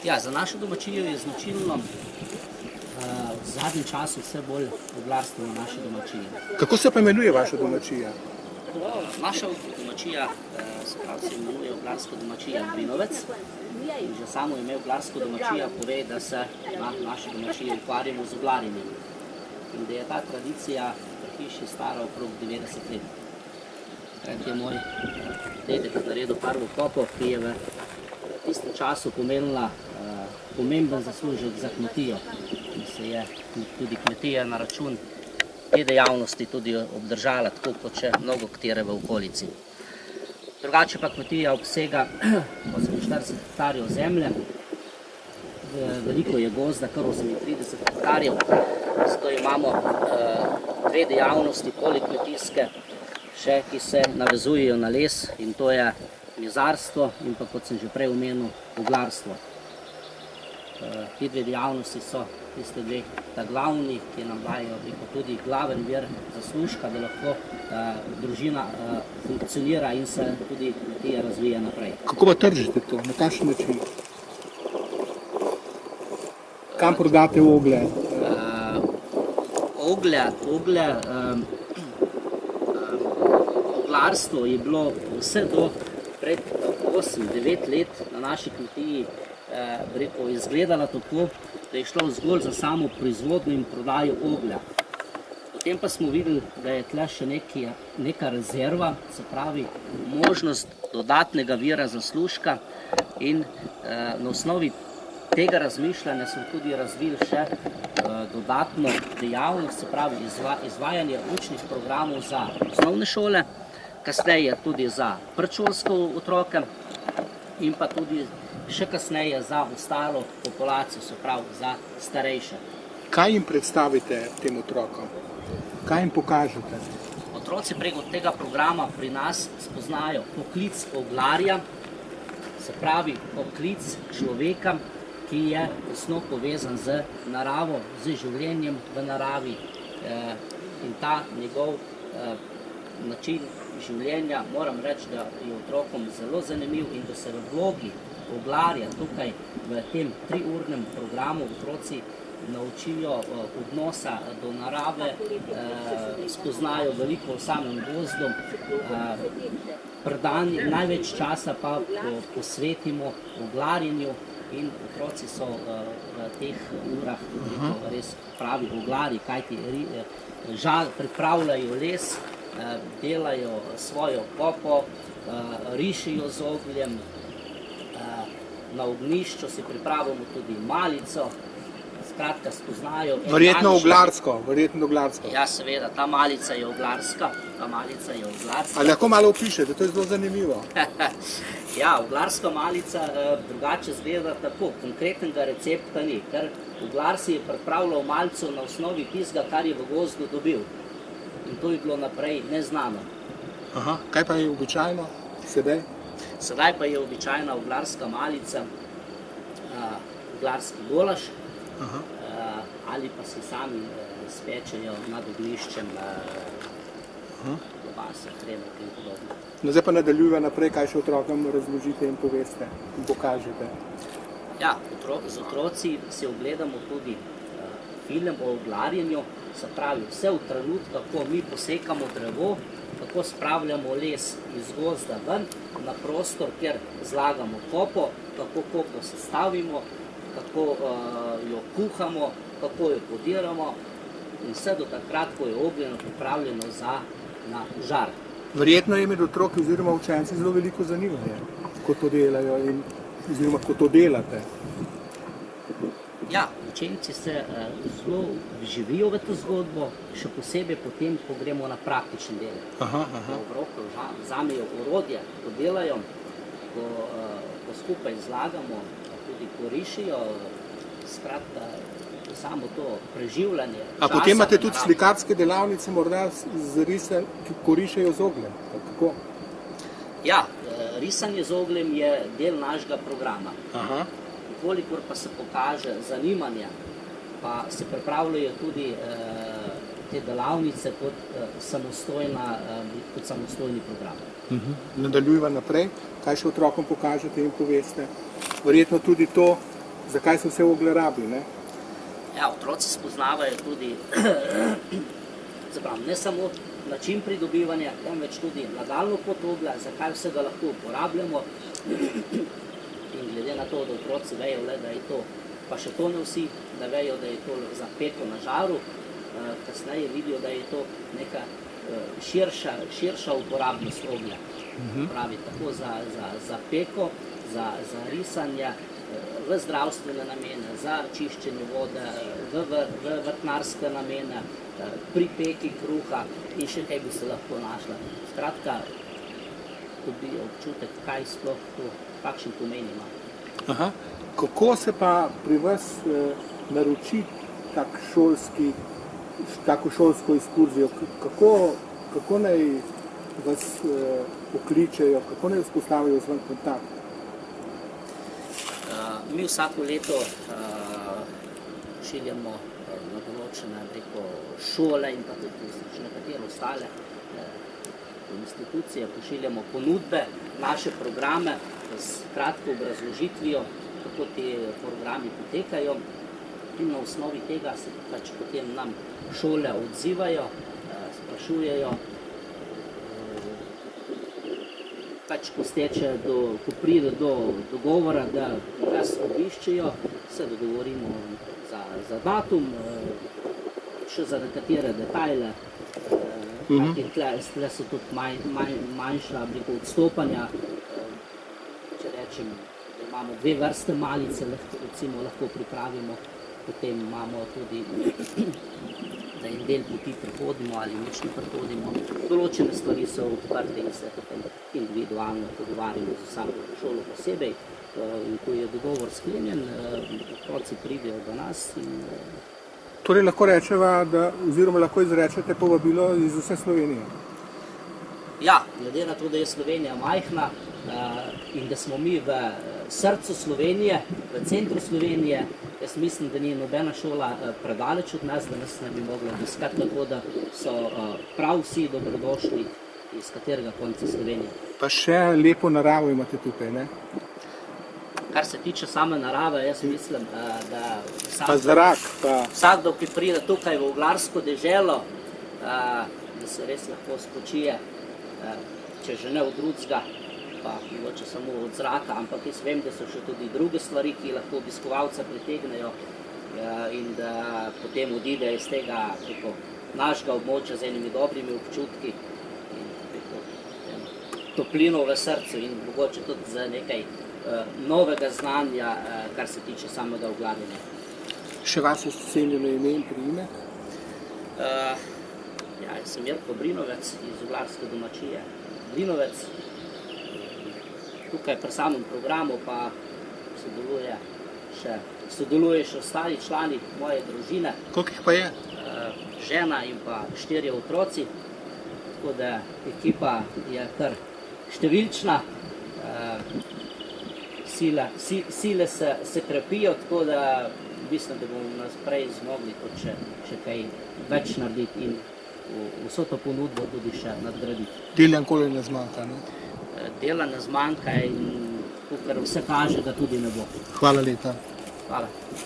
Ja, za našo domačijo je značilno v zadnjem času vse bolj oglarstvo na naši domačiji. Kako se pa imenuje vaša domačija? Naša domačija se imenuje oglarska domačija Brinovec. In že samo ime oglarska domačija pove, da se na naši domačiji ukvarjamo z oglarjenjem. In da je ta tradicija pri hiši stara okrog 90 let. Takrat je moj dedek naredil prvo kopo, ki je v tistem času pomenila pomemben zaslužek za kmetijo. In se je tudi kmetija na račun te dejavnosti tudi obdržala, tako kot še mnogo katere v okolici. Drugače pa kmetija obsega 48 hektarjev zemlje, veliko je gozda, kar 38 hektarjev, zato imamo dve dejavnosti polikmetijske, še ki se navezujejo na les, in to je mizarstvo in pa, kot sem že prej omenil, oglarstvo. Ti dve dejavnosti so tiste dve glavni, ki nam dajo tudi glaven vir zaslužka, da lahko družina funkcionira in se tudi kmetija razvija naprej. Kako pa tržite to? Na kakšen način? Kam prodate oglje? Oglarstvo je bilo vse do pred 8-9 let na naši kmetiji izgledala tako, da je šlo zgolj za samo proizvodnjo in prodajo oglja. Potem pa smo videli, da je tle še neka rezerva, se pravi možnost dodatnega vira zaslužka, in na osnovi tega razmišljanja smo tudi razvili še dodatno dejavnost, se pravi izvajanje učnih programov za osnovne šole, kasneje tudi za predšolske otroke in pa tudi še kasneje za ostalo populacijo, se pravi za starejše. Kaj jim predstavite tem otrokom? Kaj jim pokažete? Otroci preko tega programa pri nas spoznajo poklic oglarja, se pravi poklic človeka, ki je tesno povezan z naravo, z življenjem v naravi, in ta njegov način življenja, moram reči, da je otrokom zelo zanimiv in da se v vlogi oglarja tukaj v tem 3-urnem programu otroci naučijo odnosa do narave, spoznajo veliko o samem gozdu, največ časa pa posvetimo oglarjenju in otroci so v teh urah res pravi oglarji, kajti pripravljajo les, delajo svojo kopo, rišijo z ogljem, na ognjišču si pripravimo tudi malico, skratka spoznajo. Verjetno oglarsko. Ja, seveda, ta malica je oglarska. Ali lahko malo opišete, to je zelo zanimivo. Ja, oglarska malica drugače izgleda tako, konkretnega recepta ni, ker oglar si je pripravljal malico na osnovi tistega, kar je v gozdu dobil. In to je bilo naprej neznano. Aha, kaj pa je običajno sedaj? Sedaj pa je običajna oglarska malica, oglarski golaž, ali pa si sami spečejo nad ognjiščem klobase, hrenovke in podobno. No, zdaj pa nadaljujeva naprej, kaj še otrokom razložite in poveste in pokažete. Ja, z otroci si ogledamo tudi film o oglarjenju, se pravi vse v trenutku, ko mi posekamo drevo, kako spravljamo les iz gozda ven na prostor, kjer zlagamo kopo, kako kopo sestavimo, kako jo kuhamo, kako jo podiramo in vse do takrat, ko je oglje pripravljeno na žar. Verjetno je med otroki oziroma učenci zelo veliko zanimanje, ko to delajo oziroma ko to delate. Ja, učenci se zelo vživijo v to zgodbo, še posebej potem, ko gremo na praktični del. V roko vzamejo orodje, ko delajo, ko skupaj zlagamo, tudi ko rišijo, skratka, samo to preživljanje. A potem imate tudi slikarske delavnice, morda ko rišejo z ogljem? Ja, risanje z ogljem je del našega programa. Kolikor pa se pokaže zanimanja, pa se pripravljajo tudi te delavnice kot samostojni program. Nadaljujeva naprej, kaj še otrokom pokažete in poveste? Verjetno tudi to, zakaj se vse oglje rabi, ne? Ja, otroci spoznavajo tudi ne samo način pridobivanja, temveč tudi nadaljnjo pot oglja, zakaj vse ga lahko uporabljamo. In glede na to, da otroci vejo le, da je to, pa še to ne vsi, da vejo, da je to za peko na žaru, kasneje vidijo, da je to neka širša uporabnost oglja. Pravi tako za peko, za risanje, v zdravstvene namene, za čiščenje vode, v vrtnarske namene, pri peki kruha in še kaj bi se lahko našla. Skratka, dobi občutek, kaj sploh to, kakšen pomen ima. Aha. Kako se pa pri vas naroči tako šolsko ekskurzijo? Kako naj vas pokličejo, kako naj vzpostavijo z vami kontakt? Mi vsako leto pošiljamo na določene šole in pa tudi nekatere ostale institucije, pošiljamo ponudbe, naše programe s kratko obrazložitvijo, kako te programi potekajo, in na osnovi tega se pač potem nam šole odzivajo, sprašujejo, pač ko pride do dogovora, da nas obiščejo, se dogovorimo za datum, še za nekatere detajle, tle so tudi manjša odstopanja, če rečem, da imamo 2 vrste malice, recimo lahko pripravimo, potem imamo tudi, da en del poti prehodimo ali nič ne prehodimo. Določene stvari so odprte in se potem individualno pogovarjamo z vsako šolo posebej. In ko je dogovor sklenjen, otroci pridejo do nas. Torej lahko rečeva, oziroma lahko izrečete povabilo iz vse Slovenije? Ja, glede na to, da je Slovenija majhna in da smo mi v srcu Slovenije, v centru Slovenije, jaz mislim, da ni nobena šola predaleč od nas, da nas ne bi mogla obiskati, tako da so prav vsi dobrodošli iz katerega konca Slovenije. Pa še lepo naravo imate tukaj, ne? Kar se tiče same narave, jaz mislim, da vsakdo, ki pride tukaj v oglarsko deželo, da se res lahko spočije, če že ne od drugega, pa mogoče samo od zraka, ampak jaz vem, da so še tudi druge stvari, ki lahko obiskovalca pritegnejo in da potem odide iz tega našega območja z enimi dobrimi občutki in toplino v srcu in mogoče tudi za nekaj novega znanja, kar se tiče samega oglarjenja. Še vaše cenjeno ime in priimek? Ja, jaz sem Jelko Brinovec iz oglarske domačije Brinovec. Tukaj pri samem programu pa sodeluje še ostali člani moje družine. Koliko jih pa je? Žena in pa 4 otroci, tako da ekipa je kar številčna. Sile se krepijo, tako da mislim, da bomo nas prej zmogli tudi še kaj več narediti in vso to ponudbo tudi še nadgraditi. Dela nikoli ne zmanjka, ne? Dela ne zmanjka in kar vse kaže, da tudi ne bo. Hvala lepa. Hvala.